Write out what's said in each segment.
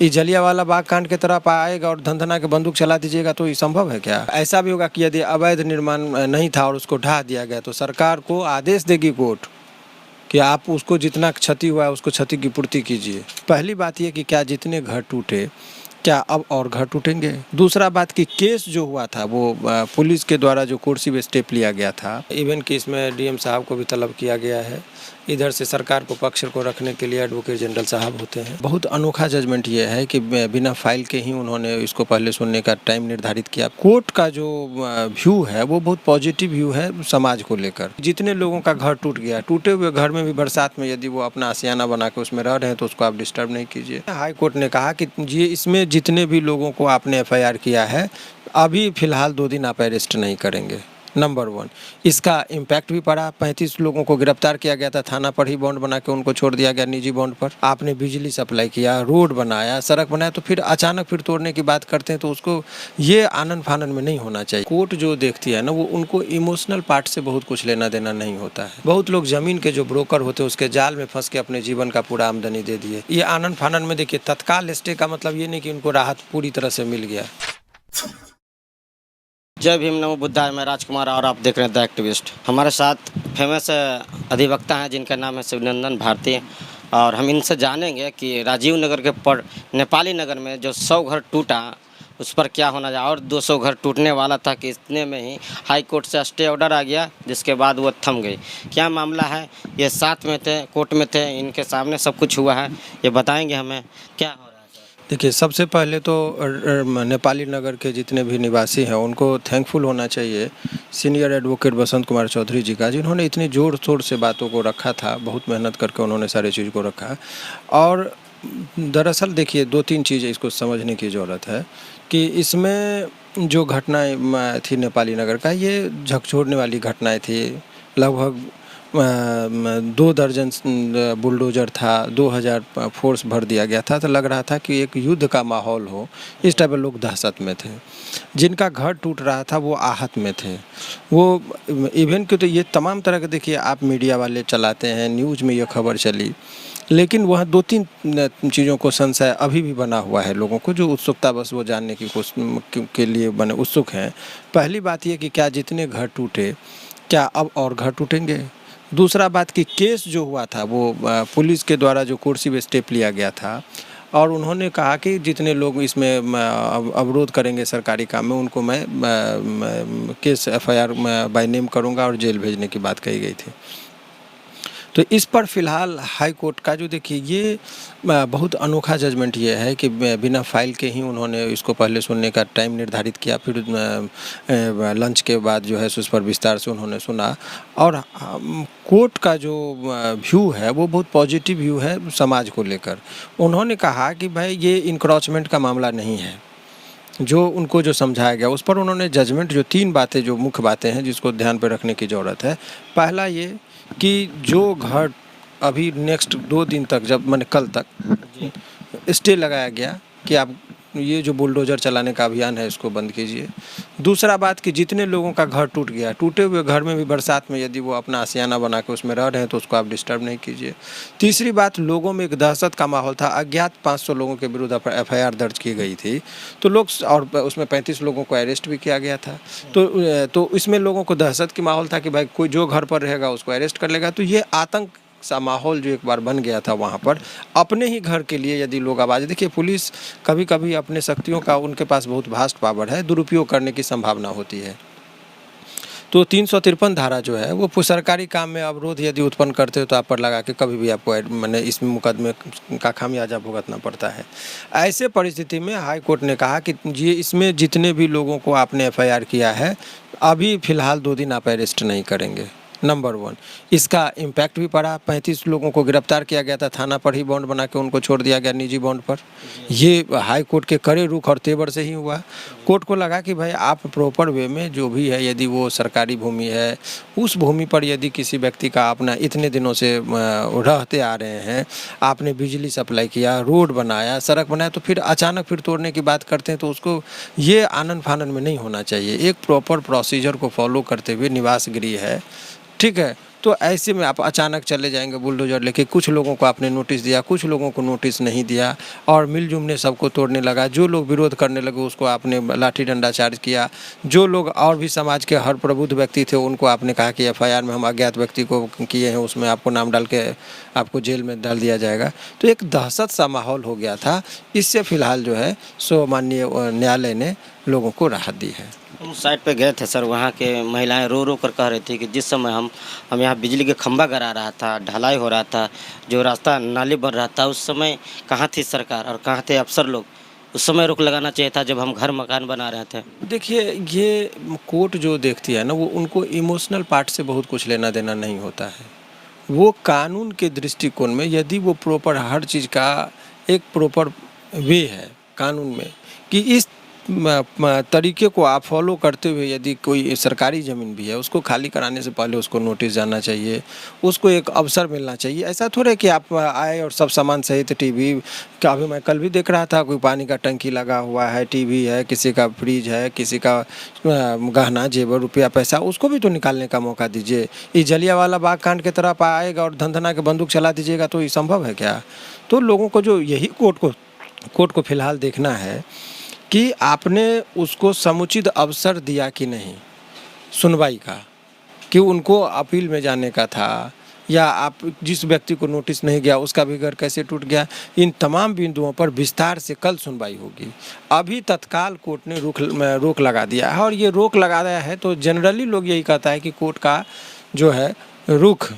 ये जलियांवाला बाग कांड की तरफ आएगा और धंधना के बंदूक चला दीजिएगा तो ये संभव है क्या? ऐसा भी होगा कि यदि अवैध निर्माण नहीं था और उसको ढहा दिया गया तो सरकार को आदेश देगी कोर्ट कि आप उसको जितना क्षति हुआ है उसको क्षति की पूर्ति कीजिए। पहली बात ये कि क्या जितने घर टूटे क्या अब और घर टूटेंगे? दूसरा बात कि केस जो हुआ था वो पुलिस के द्वारा जो कोर्सिव स्टेप लिया गया था, इवन कि इसमें डीएम साहब को भी तलब किया गया है। इधर से सरकार को पक्ष को रखने के लिए एडवोकेट जनरल साहब होते हैं। बहुत अनोखा जजमेंट ये है कि बिना फाइल के ही उन्होंने इसको पहले सुनने का टाइम निर्धारित किया। कोर्ट का जो व्यू है वो बहुत पॉजिटिव व्यू है समाज को लेकर। जितने लोगों का घर टूट गया, टूटे हुए घर में भी बरसात में यदि वो अपना आशियाना बना के उसमें रह रहे हैं तो उसको आप डिस्टर्ब नहीं कीजिए। हाई कोर्ट ने कहा कि ये इसमें जितने भी लोगों को आपने एफआईआर किया है अभी फिलहाल 2 दिन आप अरेस्ट नहीं करेंगे। नंबर 1, इसका इम्पैक्ट भी पड़ा। 35 लोगों को गिरफ्तार किया गया था, थाना पर ही बॉन्ड बना के उनको छोड़ दिया गया निजी बॉन्ड पर। आपने बिजली सप्लाई किया, रोड बनाया, सड़क बनाया, तो फिर अचानक फिर तोड़ने की बात करते हैं तो उसको ये आनन फानन में नहीं होना चाहिए। कोर्ट जो देखती है ना वो उनको इमोशनल पार्ट से बहुत कुछ लेना देना नहीं होता है। बहुत लोग जमीन के जो ब्रोकर होते हैं उसके जाल में फंस के अपने जीवन का पूरा आमदनी दे दिए। ये आनन फानन में देखिए तत्काल स्टे का मतलब ये नहीं कि उनको राहत पूरी तरह से मिल गया। जय भीम, नमो बुद्धाय। मैं राजकुमार और आप देख रहे हैं द एक्टिविस्ट। हमारे साथ फेमस अधिवक्ता हैं जिनका नाम है शिवनंदन भारती, और हम इनसे जानेंगे कि राजीव नगर के पर नेपाली नगर में जो 100 घर टूटा उस पर क्या होना चाहिए। और 200 घर टूटने वाला था कि इतने में ही हाई कोर्ट से स्टे ऑर्डर आ गया, जिसके बाद वो थम गई। क्या मामला है? ये साथ में थे, कोर्ट में थे, इनके सामने सब कुछ हुआ है, ये बताएंगे हमें क्या हो। देखिए, सबसे पहले तो नेपाली नगर के जितने भी निवासी हैं उनको थैंकफुल होना चाहिए सीनियर एडवोकेट बसंत कुमार चौधरी जी का, जिन्होंने इतनी ज़ोर शोर से बातों को रखा था। बहुत मेहनत करके उन्होंने सारी चीज़ को रखा। और दरअसल देखिए 2-3 चीज़ें इसको समझने की ज़रूरत है कि इसमें जो घटनाएं थी नेपाली नगर का, ये झकझोरने वाली घटनाएं थी। लगभग 2 दर्जन बुलडोजर था, 2000 फोर्स भर दिया गया था। तो लग रहा था कि एक युद्ध का माहौल हो। इस टाइप के लोग दहशत में थे। जिनका घर टूट रहा था वो आहत में थे। वो इवन कि तो ये तमाम तरह के, देखिए आप मीडिया वाले चलाते हैं, न्यूज़ में ये खबर चली, लेकिन वह 2-3 चीज़ों को संशय अभी भी बना हुआ है लोगों को, जो उत्सुकता बस वो जानने की कोशिश के लिए बने उत्सुक हैं। पहली बात ये कि क्या जितने घर टूटे क्या अब और घर टूटेंगे? दूसरा बात कि केस जो हुआ था वो पुलिस के द्वारा जो कोर्सिव स्टेप लिया गया था, और उन्होंने कहा कि जितने लोग इसमें अवरोध करेंगे सरकारी काम में उनको मैं केस एफआईआर बाय नेम करूंगा और जेल भेजने की बात कही गई थी। तो इस पर फिलहाल हाई कोर्ट का जो, देखिए ये बहुत अनोखा जजमेंट ये है कि बिना फाइल के ही उन्होंने इसको पहले सुनने का टाइम निर्धारित किया। फिर लंच के बाद जो है उस पर विस्तार से उन्होंने सुना। और कोर्ट का जो व्यू है वो बहुत पॉजिटिव व्यू है समाज को लेकर। उन्होंने कहा कि भाई ये इंक्रोचमेंट का मामला नहीं है। जो उनको जो समझाया गया उस पर उन्होंने जजमेंट, जो 3 बातें जो मुख्य बातें हैं जिसको ध्यान पर रखने की ज़रूरत है। पहला ये कि जो घर अभी नेक्स्ट 2 दिन तक, जब मैंने कल तक स्टे लगाया गया कि आप ये जो बुलडोज़र चलाने का अभियान है इसको बंद कीजिए। दूसरा बात कि जितने लोगों का घर टूट गया, टूटे हुए घर में भी बरसात में यदि वो अपना आशियाना बना के उसमें रह रहे हैं तो उसको आप डिस्टर्ब नहीं कीजिए। तीसरी बात, लोगों में एक दहशत का माहौल था। अज्ञात 500 लोगों के विरुद्ध एफआईआर दर्ज की गई थी, तो लोग, और उसमें 35 लोगों को अरेस्ट भी किया गया था। तो इसमें लोगों को दहशत की माहौल था कि भाई कोई जो घर पर रहेगा उसको अरेस्ट कर लेगा। तो ये आतंक सा माहौल जो एक बार बन गया था वहाँ पर, अपने ही घर के लिए यदि लोग आवाज़, देखिए पुलिस कभी कभी अपने शक्तियों का, उनके पास बहुत वास्ट पावर है, दुरुपयोग करने की संभावना होती है। तो 353 धारा जो है वो सरकारी काम में अवरोध यदि उत्पन्न करते हो तो आप पर लगा के कभी भी आपको मैंने इसमें मुकदमे का खामियाजा भुगतना पड़ता है। ऐसे परिस्थिति में हाई कोर्ट ने कहा कि ये इसमें जितने भी लोगों को आपने एफआईआर किया है अभी फ़िलहाल 2 दिन आप अरेस्ट नहीं करेंगे। नंबर 1, इसका इम्पैक्ट भी पड़ा। 35 लोगों को गिरफ्तार किया गया था, थाना पर ही बॉन्ड बना के उनको छोड़ दिया गया निजी बॉन्ड पर। ये हाई कोर्ट के कड़े रुख और तेवर से ही हुआ। कोर्ट को लगा कि भाई आप प्रॉपर वे में जो भी है, यदि वो सरकारी भूमि है, उस भूमि पर यदि किसी व्यक्ति का अपना इतने दिनों से रहते आ रहे हैं, आपने बिजली सप्लाई किया, रोड बनाया, सड़क बनाया, तो फिर अचानक फिर तोड़ने की बात करते हैं तो उसको ये आनन फानन में नहीं होना चाहिए। एक प्रॉपर प्रोसीजर को फॉलो करते हुए, निवास गृह है, ठीक है, तो ऐसे में आप अचानक चले जाएंगे बुलडोजर लेके, कुछ लोगों को आपने नोटिस दिया, कुछ लोगों को नोटिस नहीं दिया और मिलजुल ने सबको तोड़ने लगा। जो लोग विरोध करने लगे उसको आपने लाठी डंडा चार्ज किया। जो लोग और भी समाज के हर प्रबुद्ध व्यक्ति थे उनको आपने कहा कि एफआईआर में हम अज्ञात व्यक्ति को किए हैं, उसमें आपको नाम डाल के आपको जेल में डाल दिया जाएगा। तो एक दहशत सा माहौल हो गया था। इससे फिलहाल जो है सो माननीय न्यायालय ने लोगों को राहत दी है। हम साइड पे गए थे सर, वहाँ के महिलाएं रो रो कर कह रही थी कि जिस समय हम यहाँ बिजली के खंभा गिरा रहा था, ढलाई हो रहा था, जो रास्ता नाली बन रहा था, उस समय कहाँ थी सरकार और कहाँ थे अफसर लोग? उस समय रोक लगाना चाहिए था जब हम घर मकान बना रहे थे। देखिए, ये कोर्ट जो देखती है ना, वो उनको इमोशनल पार्ट से बहुत कुछ लेना देना नहीं होता है। वो कानून के दृष्टिकोण में यदि वो प्रॉपर हर चीज़ का एक प्रॉपर वे है कानून में कि इस तरीके को आप फॉलो करते हुए यदि कोई सरकारी ज़मीन भी है उसको खाली कराने से पहले उसको नोटिस जाना चाहिए, उसको एक अवसर मिलना चाहिए। ऐसा थोड़ा है कि आप आए और सब सामान सहित टीवी का, अभी मैं कल भी देख रहा था, कोई पानी का टंकी लगा हुआ है, टीवी है, किसी का फ्रिज है, किसी का गहना जेवर रुपया पैसा, उसको भी तो निकालने का मौका दीजिए। ये जलियांवाला बाग कांड की तरफ आएगा और धंधना के बंदूक चला दीजिएगा तो ये संभव है क्या? तो लोगों को जो यही कोर्ट को फिलहाल देखना है कि आपने उसको समुचित अवसर दिया कि नहीं सुनवाई का, कि उनको अपील में जाने का था या आप जिस व्यक्ति को नोटिस नहीं गया उसका भी घर कैसे टूट गया। इन तमाम बिंदुओं पर विस्तार से कल सुनवाई होगी। अभी तत्काल कोर्ट ने रोक लगा दिया है और ये रोक लगा दिया है तो जनरली लोग यही कहता है कि कोर्ट का जो है रुख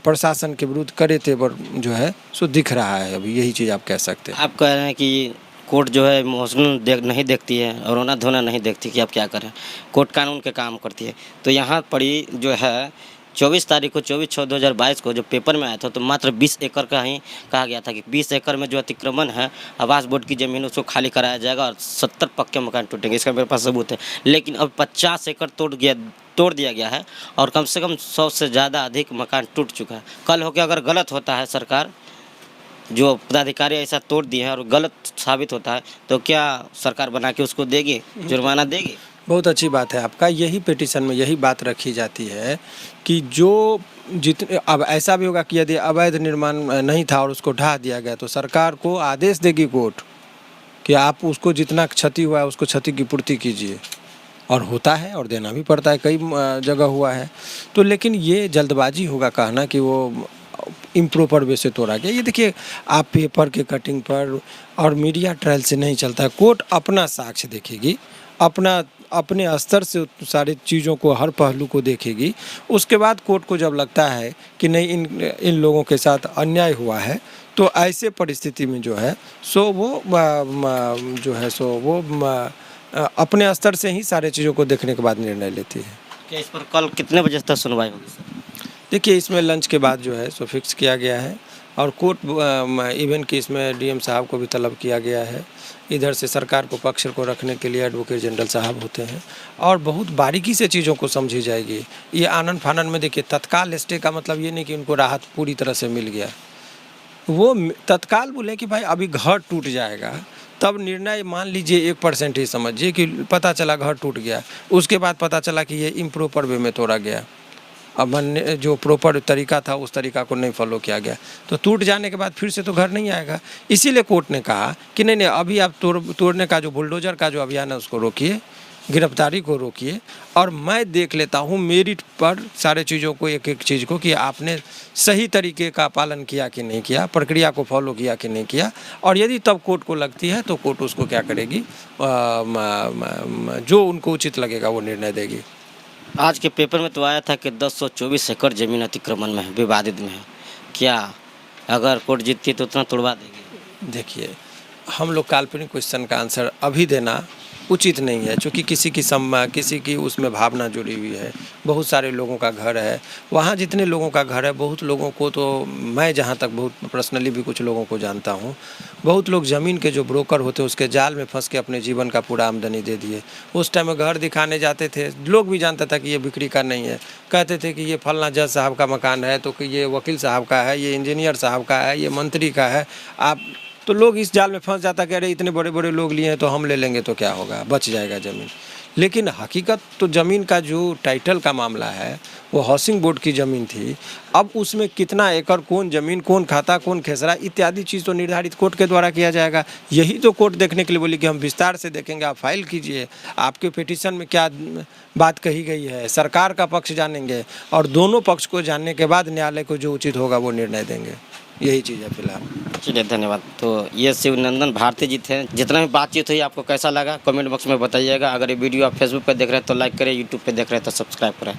प्रशासन के विरुद्ध करे तेवर जो है सो दिख रहा है। अभी यही चीज़ आप कह सकते हैं। आप कह रहे हैं कि कोर्ट जो है इमोशनल नहीं देखती है और रोना धोना नहीं देखती कि आप क्या करें, कोर्ट कानून के काम करती है। तो यहाँ पड़ी जो है 24 तारीख को 24/6/2022 को जो पेपर में आया था तो मात्र 20 एकड़ का ही कहा गया था कि 20 एकड़ में जो अतिक्रमण है आवास बोर्ड की ज़मीन उसको खाली कराया जाएगा और 70 पक्के मकान टूटेंगे। इसका मेरे पास सबूत है। लेकिन अब 50 एकड़ तोड़ दिया गया है और कम से कम 100 से ज़्यादा अधिक मकान टूट चुका है। कल होकर अगर गलत होता है, सरकार जो पदाधिकारी ऐसा तोड़ दिए हैं और गलत साबित होता है तो क्या सरकार बना के उसको देगी, जुर्माना देगी? बहुत अच्छी बात है आपका। यही पिटीशन में यही बात रखी जाती है कि जो जितने, अब ऐसा भी होगा कि यदि अवैध निर्माण नहीं था और उसको ढा दिया गया तो सरकार को आदेश देगी कोर्ट कि आप उसको जितना क्षति हुआ है उसको क्षति की पूर्ति कीजिए, और होता है और देना भी पड़ता है, कई जगह हुआ है। तो लेकिन ये जल्दबाजी होगा कहना कि वो इम्प्रॉपर वे से तोड़ा गया। ये देखिए, आप पेपर के कटिंग पर और मीडिया ट्रायल से नहीं चलता है। कोर्ट अपना साक्ष्य देखेगी, अपने स्तर से सारी चीज़ों को, हर पहलू को देखेगी। उसके बाद कोर्ट को जब लगता है कि नहीं इन लोगों के साथ अन्याय हुआ है तो ऐसे परिस्थिति में जो है सो वो अपने स्तर से ही सारे चीज़ों को देखने के बाद निर्णय लेती है। क्या इस पर कल कितने बजे तक सुनवाई होगी सर? देखिए, इसमें लंच के बाद जो है सो फिक्स किया गया है और कोर्ट इवन कि इसमें डीएम साहब को भी तलब किया गया है। इधर से सरकार को पक्ष को रखने के लिए एडवोकेट जनरल साहब होते हैं और बहुत बारीकी से चीज़ों को समझी जाएगी। ये आनन फानन में देखिए, तत्काल स्टे का मतलब ये नहीं कि उनको राहत पूरी तरह से मिल गया। वो तत्काल बोले कि भाई अभी घर टूट जाएगा, तब निर्णय मान लीजिए 1% ही समझिए कि पता चला घर टूट गया, उसके बाद पता चला कि ये इम्प्रॉपर वे में तोड़ा गया, अब जो प्रॉपर तरीका था उस तरीका को नहीं फॉलो किया गया, तो टूट जाने के बाद फिर से तो घर नहीं आएगा। इसीलिए कोर्ट ने कहा कि नहीं अभी आप तोड़ने का जो बुलडोजर का जो अभियान है उसको रोकिए, गिरफ्तारी को रोकिए और मैं देख लेता हूँ मेरिट पर सारे चीज़ों को, एक एक चीज़ को कि आपने सही तरीके का पालन किया कि नहीं किया, प्रक्रिया को फॉलो किया कि नहीं किया। और यदि तब कोर्ट को लगती है तो कोर्ट उसको क्या करेगी, जो उनको उचित लगेगा वो निर्णय देगी। आज के पेपर में तो आया था कि 1024 एकड़ ज़मीन अतिक्रमण में है, विवादित में है। क्या अगर कोर्ट जीतती है तो उतना तोड़वा देगी? देखिए, हम लोग काल्पनिक क्वेश्चन का आंसर अभी देना उचित नहीं है, क्योंकि किसी की उसमें भावना जुड़ी हुई है। बहुत सारे लोगों का घर है वहाँ, जितने लोगों का घर है, बहुत लोगों को तो मैं जहाँ तक बहुत पर्सनली भी कुछ लोगों को जानता हूँ, बहुत लोग ज़मीन के जो ब्रोकर होते हैं उसके जाल में फंस के अपने जीवन का पूरा आमदनी दे दिए। उस टाइम में घर दिखाने जाते थे, लोग भी जानता था कि ये बिक्री का नहीं है, कहते थे कि ये फलना जज साहब का मकान है, तो कि ये वकील साहब का है, ये इंजीनियर साहब का है, ये मंत्री का है। आप तो लोग इस जाल में फंस जाता कि अरे इतने बड़े बड़े लोग लिए हैं तो हम ले लेंगे तो क्या होगा, बच जाएगा ज़मीन। लेकिन हकीकत तो ज़मीन का जो टाइटल का मामला है वो हाउसिंग बोर्ड की ज़मीन थी। अब उसमें कितना एकड़, कौन ज़मीन, कौन खाता, कौन खेसरा इत्यादि चीज़ तो निर्धारित कोर्ट के द्वारा किया जाएगा। यही तो कोर्ट देखने के लिए बोली कि हम विस्तार से देखेंगे, आप फाइल कीजिए, आपके पिटीशन में क्या बात कही गई है, सरकार का पक्ष जानेंगे और दोनों पक्ष को जानने के बाद न्यायालय को जो उचित होगा वो निर्णय देंगे। यही चीज़ है फिलहाल। चलिए धन्यवाद। तो ये शिवनंदन भारती जी थे। जितना भी बातचीत हुई आपको कैसा लगा कमेंट बॉक्स में बताइएगा। अगर ये वीडियो आप फेसबुक पर देख रहे हैं तो लाइक करें, यूट्यूब पे देख रहे हैं तो सब्सक्राइब करें।